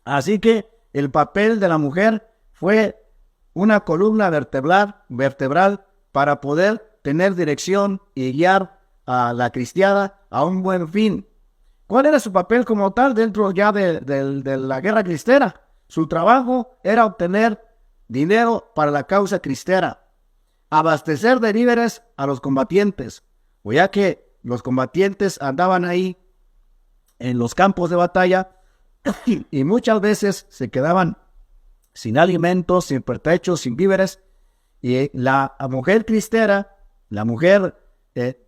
Así que el papel de la mujer fue una columna vertebral para poder tener dirección y guiar a la cristiada a un buen fin. ¿Cuál era su papel como tal dentro ya de la guerra cristera? Su trabajo era obtener dinero para la causa cristera, abastecer de víveres a los combatientes, o ya que los combatientes andaban ahí en los campos de batalla y muchas veces se quedaban sin alimentos, sin pertrechos, sin víveres, y la mujer cristera, la mujer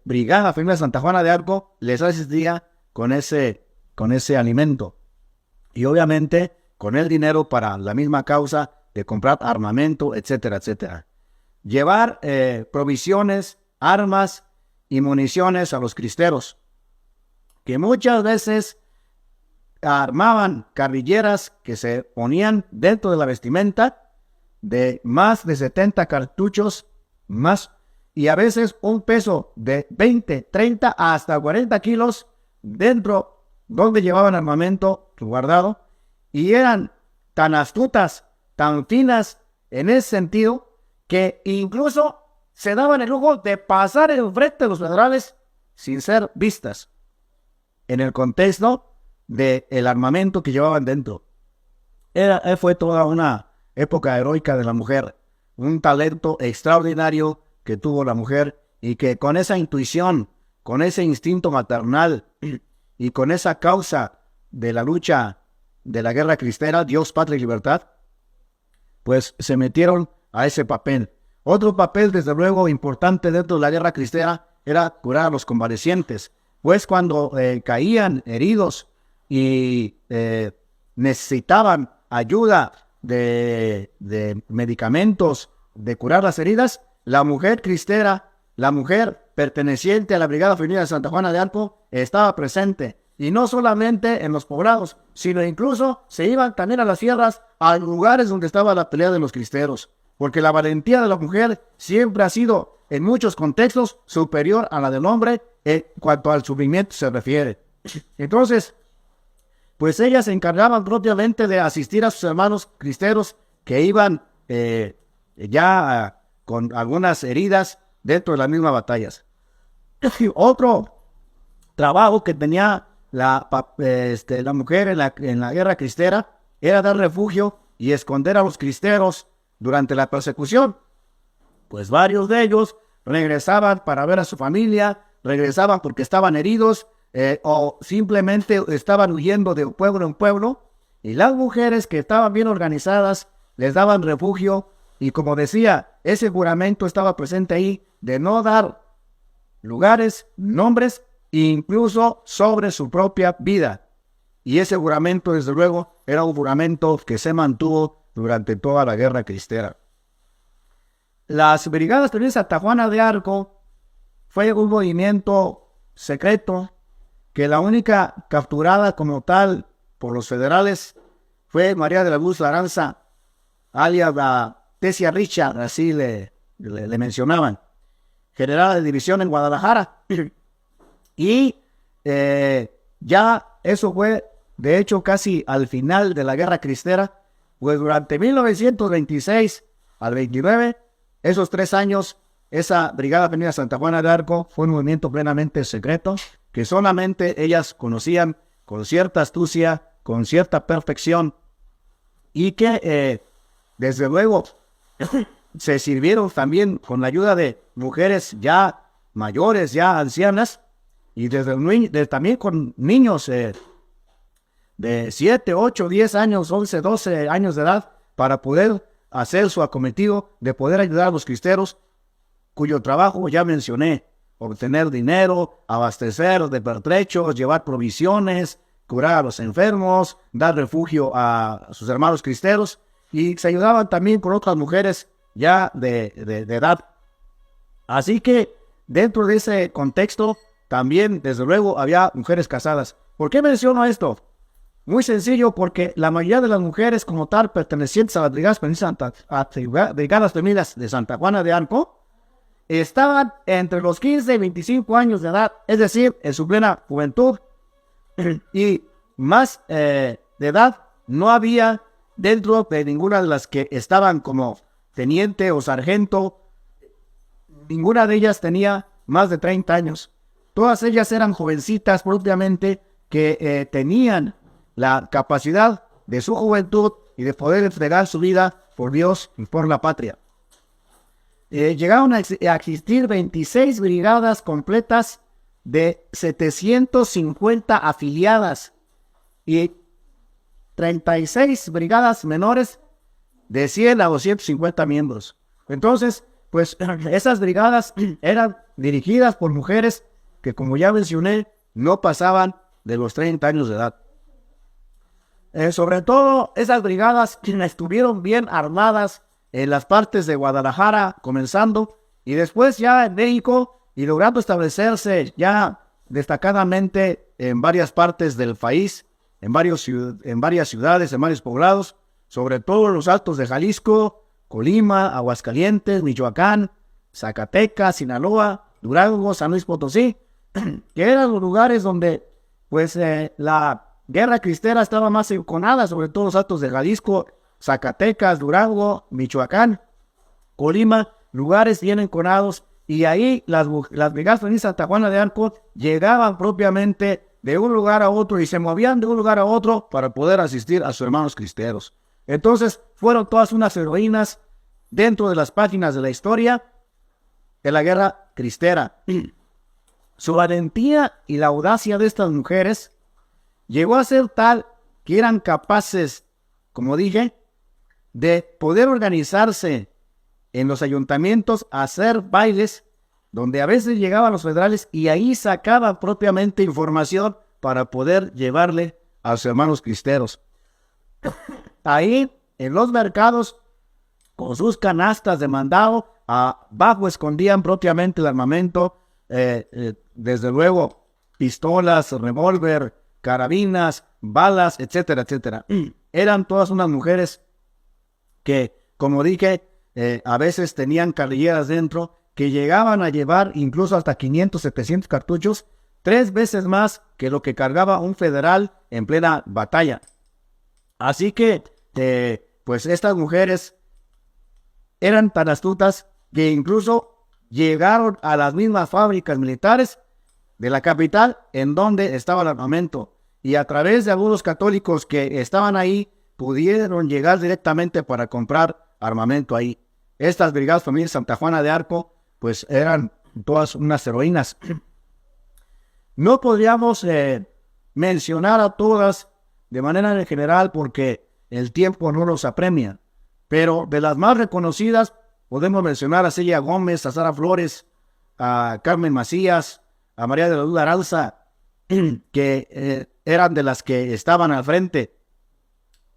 brigada femenina de Santa Juana de Arco, les asistía con ese alimento. Y obviamente con el dinero para la misma causa de comprar armamento, etcétera, etcétera. Llevar provisiones, armas y municiones a los cristeros, que muchas veces armaban carrilleras que se ponían dentro de la vestimenta de más de 70 cartuchos más, y a veces un peso de 20, 30 hasta 40 kilos dentro donde llevaban armamento guardado, y eran tan astutas, tan finas en ese sentido, que incluso se daban el lujo de pasar enfrente de los federales sin ser vistas en el contexto del armamento que llevaban dentro. Fue toda una época heroica de la mujer, un talento extraordinario que tuvo la mujer, y que con esa intuición, con ese instinto maternal y con esa causa de la lucha de la guerra cristera, Dios, Patria y Libertad, pues se metieron a ese papel. Otro papel, desde luego, importante dentro de la guerra cristera era curar a los convalecientes, pues cuando caían heridos y necesitaban ayuda de medicamentos, de curar las heridas, la mujer cristera, la mujer perteneciente a la Brigada Femenina de Santa Juana de Arco, estaba presente. Y no solamente en los poblados, sino incluso se iban también a las sierras, a lugares donde estaba la pelea de los cristeros. Porque la valentía de la mujer siempre ha sido, en muchos contextos, superior a la del hombre en cuanto al sufrimiento se refiere. Entonces, pues ellas se encargaban propiamente de asistir a sus hermanos cristeros que iban ya con algunas heridas dentro de las mismas batallas. Otro trabajo que tenía la mujer en la guerra cristera era dar refugio y esconder a los cristeros durante la persecución. Pues varios de ellos regresaban para ver a su familia, regresaban porque estaban heridos, o simplemente estaban huyendo de pueblo en pueblo, y las mujeres que estaban bien organizadas les daban refugio, y como decía, ese juramento estaba presente ahí de no dar lugares, nombres, incluso sobre su propia vida. Y ese juramento, desde luego, era un juramento que se mantuvo durante toda la guerra cristera. Las brigadas de Santa Juana de Arco fue un movimiento secreto, que la única capturada como tal por los federales fue María de la Luz Laranza, alias la Tesia Richard, así le mencionaban, general de división en Guadalajara. Y ya eso fue, de hecho, casi al final de la guerra cristera, pues durante 1926 al 29, esos 3 años, esa Brigada Femenina Santa Juana de Arco fue un movimiento plenamente secreto, que solamente ellas conocían con cierta astucia, con cierta perfección, y que desde luego se sirvieron también con la ayuda de mujeres ya mayores, ya ancianas, y también con niños de 7, 8, 10 años, 11, 12 años de edad, para poder hacer su acometido de poder ayudar a los cristeros, cuyo trabajo ya mencioné: obtener dinero, abastecer de pertrechos, llevar provisiones, curar a los enfermos, dar refugio a sus hermanos cristeros, y se ayudaban también con otras mujeres ya de edad. Así que dentro de ese contexto también, desde luego, había mujeres casadas. ¿Por qué menciono esto? Muy sencillo, porque la mayoría de las mujeres como tal pertenecientes a las Brigadas Femeninas de Santa Juana de Arco estaban entre los 15 y 25 años de edad, es decir, en su plena juventud, y más de edad no había dentro de ninguna de las que estaban como teniente o sargento, ninguna de ellas tenía más de 30 años. Todas ellas eran jovencitas propiamente que tenían la capacidad de su juventud y de poder entregar su vida por Dios y por la patria. Llegaron a existir 26 brigadas completas de 750 afiliadas y 36 brigadas menores de 100 a 250 miembros. Entonces, pues esas brigadas eran dirigidas por mujeres que, como ya mencioné, no pasaban de los 30 años de edad. Sobre todo, esas brigadas estuvieron bien armadas en las partes de Guadalajara, comenzando, y después ya en México, y logrando establecerse ya destacadamente en varias partes del país, en varias ciudades, en varios poblados, sobre todo en los altos de Jalisco, Colima, Aguascalientes, Michoacán, Zacatecas, Sinaloa, Durango, San Luis Potosí, que eran los lugares donde pues la guerra cristera estaba más enconada, sobre todo los altos de Jalisco, Zacatecas, Durango, Michoacán, Colima, lugares bien enconados, y ahí las brigadas feministas de Santa Juana de Arco llegaban propiamente de un lugar a otro y se movían de un lugar a otro para poder asistir a sus hermanos cristeros. Entonces fueron todas unas heroínas dentro de las páginas de la historia de la guerra cristera. Su valentía y la audacia de estas mujeres llegó a ser tal que eran capaces, como dije, de poder organizarse en los ayuntamientos, a hacer bailes donde a veces llegaban los federales y ahí sacaban propiamente información para poder llevarle a sus hermanos cristeros. Ahí, en los mercados, con sus canastas de mandado, abajo escondían propiamente el armamento, desde luego, pistolas, revólver, carabinas, balas, etcétera, etcétera. Eran todas unas mujeres que, como dije, a veces tenían carrilleras dentro, que llegaban a llevar incluso hasta 500, 700 cartuchos, 3 veces más que lo que cargaba un federal en plena batalla. Así que, pues estas mujeres eran tan astutas que incluso llegaron a las mismas fábricas militares de la capital en donde estaba el armamento, y a través de algunos católicos que estaban ahí, pudieron llegar directamente para comprar armamento ahí. Estas brigadas feministas de Santa Juana de Arco pues eran todas unas heroínas. No podríamos mencionar a todas de manera general porque el tiempo no los apremia, pero de las más reconocidas podemos mencionar a Celia Gómez, a Sara Flores, a Carmen Macías, a María de la Luz Aranza, que eran de las que estaban al frente.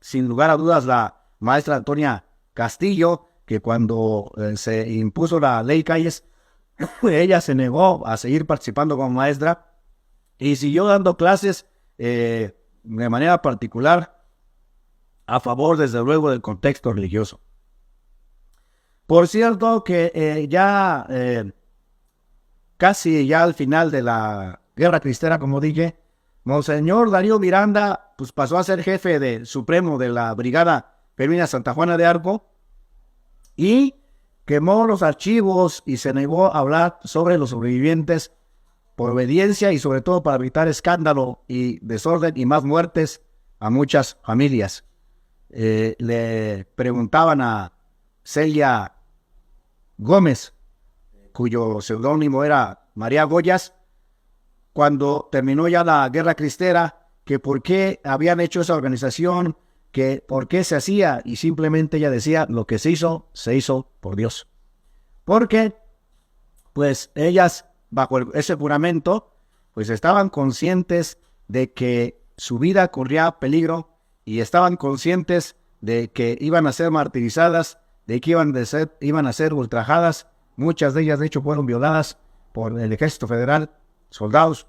Sin lugar a dudas, la maestra Antonia Castillo, que cuando se impuso la ley Calles, ella se negó a seguir participando como maestra y siguió dando clases de manera particular a favor, desde luego, del contexto religioso. Por cierto que casi ya al final de la guerra cristera, como dije, Monseñor Darío Miranda pues pasó a ser jefe supremo de la Brigada Femenina Santa Juana de Arco y quemó los archivos y se negó a hablar sobre los sobrevivientes por obediencia y sobre todo para evitar escándalo y desorden y más muertes a muchas familias. Le preguntaban a Celia Gómez, cuyo seudónimo era María Goyas, cuando terminó ya la guerra cristera, que por qué habían hecho esa organización, que por qué se hacía, y simplemente ella decía, lo que se hizo por Dios. Porque, pues, ellas, bajo ese juramento, pues estaban conscientes de que su vida corría peligro, y estaban conscientes de que iban a ser martirizadas, de que iban a ser ultrajadas. Muchas de ellas, de hecho, fueron violadas por el Ejército Federal, soldados.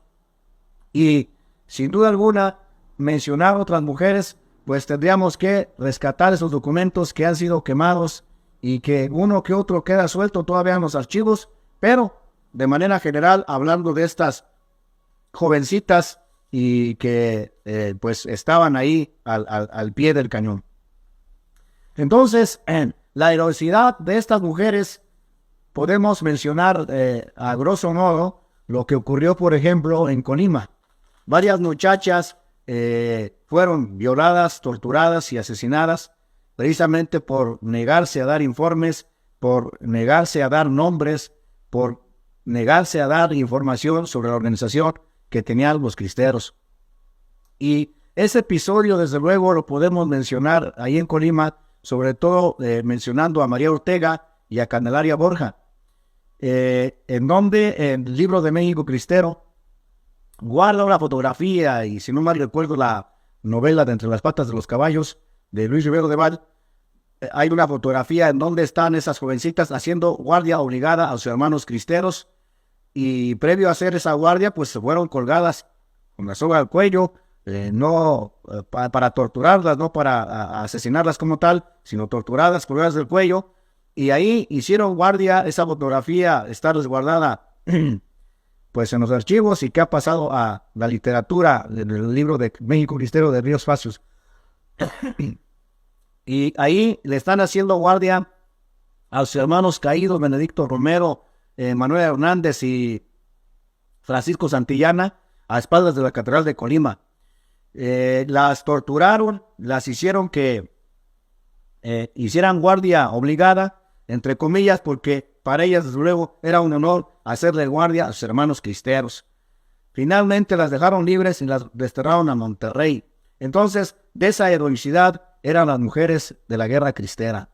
Y, sin duda alguna, mencionar otras mujeres, pues tendríamos que rescatar esos documentos que han sido quemados y que uno que otro queda suelto todavía en los archivos, pero de manera general, hablando de estas jovencitas y que pues estaban ahí al pie del cañón. Entonces, la heroicidad de estas mujeres, podemos mencionar a grosso modo lo que ocurrió, por ejemplo, en Colima. Varias muchachas fueron violadas, torturadas y asesinadas precisamente por negarse a dar informes, por negarse a dar nombres, por negarse a dar información sobre la organización que tenían los cristeros. Y ese episodio, desde luego, lo podemos mencionar ahí en Colima, sobre todo mencionando a María Ortega y a Candelaria Borja, en donde en el libro de México Cristero guarda una fotografía, y si no mal recuerdo la novela de Entre las patas de los caballos de Luis Rivero de Val, hay una fotografía en donde están esas jovencitas haciendo guardia obligada a sus hermanos cristeros, y previo a hacer esa guardia pues se fueron colgadas con la soga al cuello, para torturarlas, no para asesinarlas como tal, sino torturadas, colgadas del cuello. Y ahí hicieron guardia. Esa fotografía está resguardada pues en los archivos, y que ha pasado a la literatura del libro de México Cristero de Ríos Facios. Y ahí le están haciendo guardia a sus hermanos caídos, Benedicto Romero, Manuel Hernández y Francisco Santillana, a espaldas de la Catedral de Colima. Las torturaron, las hicieron que hicieran guardia obligada, entre comillas, porque para ellas, desde luego, era un honor hacerle guardia a sus hermanos cristeros. Finalmente las dejaron libres y las desterraron a Monterrey. Entonces, de esa heroicidad eran las mujeres de la guerra cristera.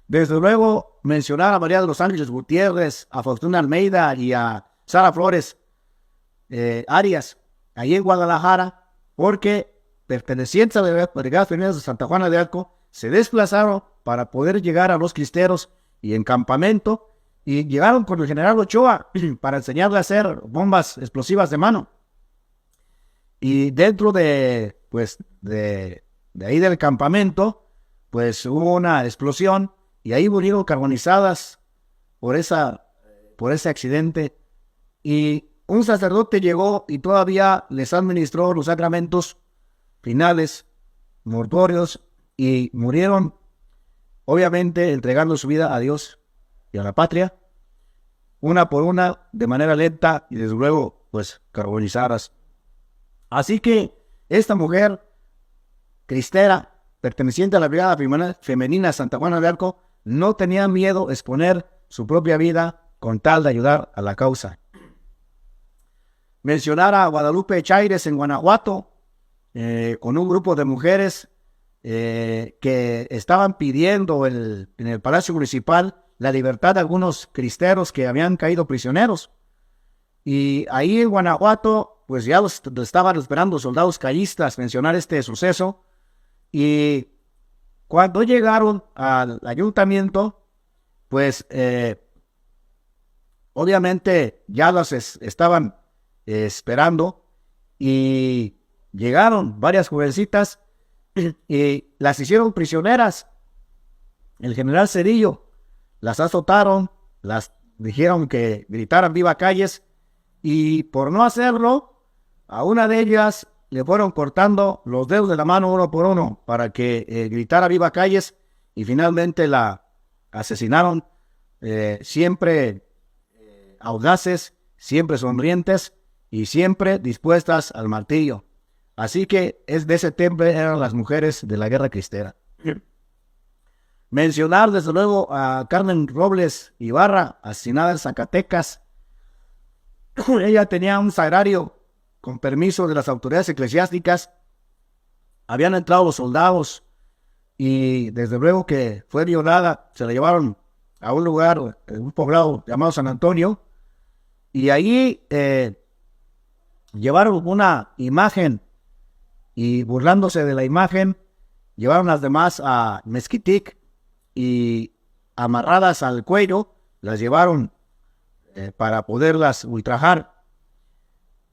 Desde luego, mencionar a María de los Ángeles Gutiérrez, a Faustina Almeida y a Sara Flores Arias, allí en Guadalajara, porque pertenecientes a las Brigadas Femeninas de Santa Juana de Arco se desplazaron para poder llegar a los cristeros y en campamento, y llegaron con el general Ochoa para enseñarle a hacer bombas explosivas de mano. Y dentro de ahí del campamento, pues hubo una explosión, y ahí murieron carbonizadas por ese accidente. Y un sacerdote llegó y todavía les administró los sacramentos finales, mortuorios, y murieron, obviamente, entregando su vida a Dios y a la patria, una por una, de manera lenta, y desde luego, pues, carbonizadas. Así que esta mujer cristera, perteneciente a la Brigada Femenina Santa Juana de Arco, no tenía miedo a exponer su propia vida con tal de ayudar a la causa. Mencionar a Guadalupe Chaires en Guanajuato, con un grupo de mujeres que estaban pidiendo en el Palacio Municipal la libertad de algunos cristeros que habían caído prisioneros. Y ahí en Guanajuato, pues ya los estaban esperando soldados callistas mencionar este suceso. Y cuando llegaron al ayuntamiento, pues obviamente ya los estaban esperando, y llegaron varias jovencitas y las hicieron prisioneras. El general Cedillo las azotaron, las dijeron que gritaran viva Calles, y por no hacerlo, a una de ellas le fueron cortando los dedos de la mano uno por uno para que gritara viva Calles, y finalmente la asesinaron, siempre audaces, siempre sonrientes y siempre dispuestas al martillo. Así que de ese temple eran las mujeres de la guerra cristera. Mencionar desde luego a Carmen Robles Ibarra, asesinada en Zacatecas. Ella tenía un sagrario con permiso de las autoridades eclesiásticas. Habían entrado los soldados y desde luego que fue violada. Se la llevaron a un lugar, un poblado llamado San Antonio, y ahí llevaron una imagen, y burlándose de la imagen, llevaron las demás a Mezquitic, y amarradas al cuello las llevaron para poderlas ultrajar.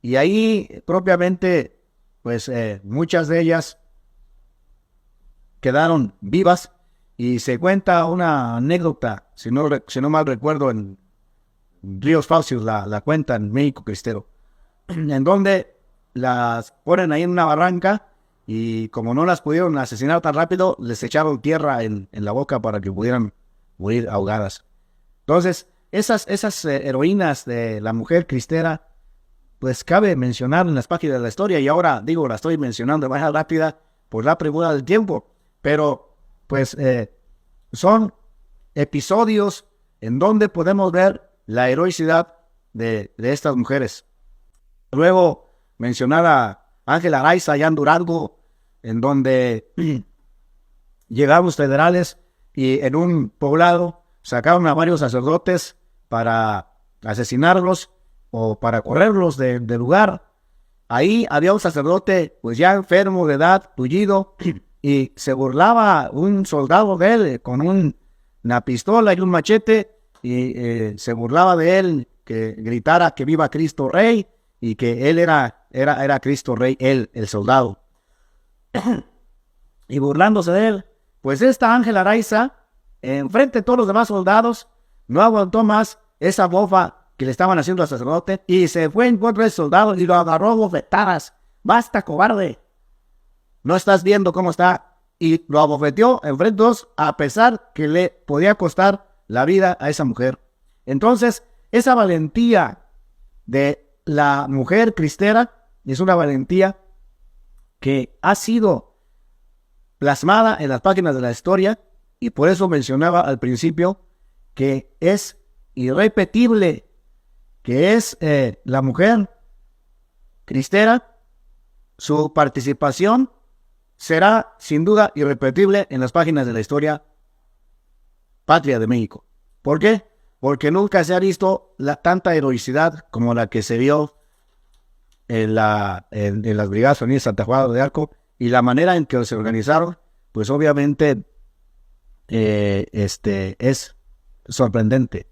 Y ahí propiamente, pues muchas de ellas quedaron vivas, y se cuenta una anécdota, si no mal recuerdo, en Ríos Facios la cuenta en México Cristero, en donde las ponen ahí en una barranca y como no las pudieron asesinar tan rápido, les echaron tierra en la boca para que pudieran morir ahogadas. Entonces, esas heroínas de la mujer cristera, pues cabe mencionar en las páginas de la historia, y ahora digo, la estoy mencionando de manera rápida por la premura del tiempo, pero pues son episodios en donde podemos ver la heroicidad de estas mujeres. Luego mencionar a Ángela Araiza allá en Durango, en donde llegaron los federales y en un poblado sacaron a varios sacerdotes para asesinarlos o para correrlos del lugar. Ahí había un sacerdote pues ya enfermo de edad, tullido, y se burlaba un soldado de él con una pistola y un machete, y se burlaba de él, que gritara que viva Cristo Rey, y que él era Cristo Rey, él, el soldado. Y burlándose de él, pues esta Ángela Araiza, enfrente de todos los demás soldados, no aguantó más esa bofa que le estaban haciendo al sacerdote, y se fue en contra del soldado y lo agarró a bofetadas. ¡Basta, cobarde! ¿No estás viendo cómo está? Y lo abofeteó enfrente de todos, a pesar que le podía costar la vida a esa mujer. Entonces, esa valentía de la mujer cristera es una valentía que ha sido plasmada en las páginas de la historia, y por eso mencionaba al principio que es irrepetible, que es la mujer cristera. Su participación será sin duda irrepetible en las páginas de la historia patria de México. ¿Por qué? Porque nunca se ha visto tanta heroicidad como la que se vio en las Brigadas Femeninas Santa Juana de Arco, y la manera en que se organizaron, pues obviamente es sorprendente.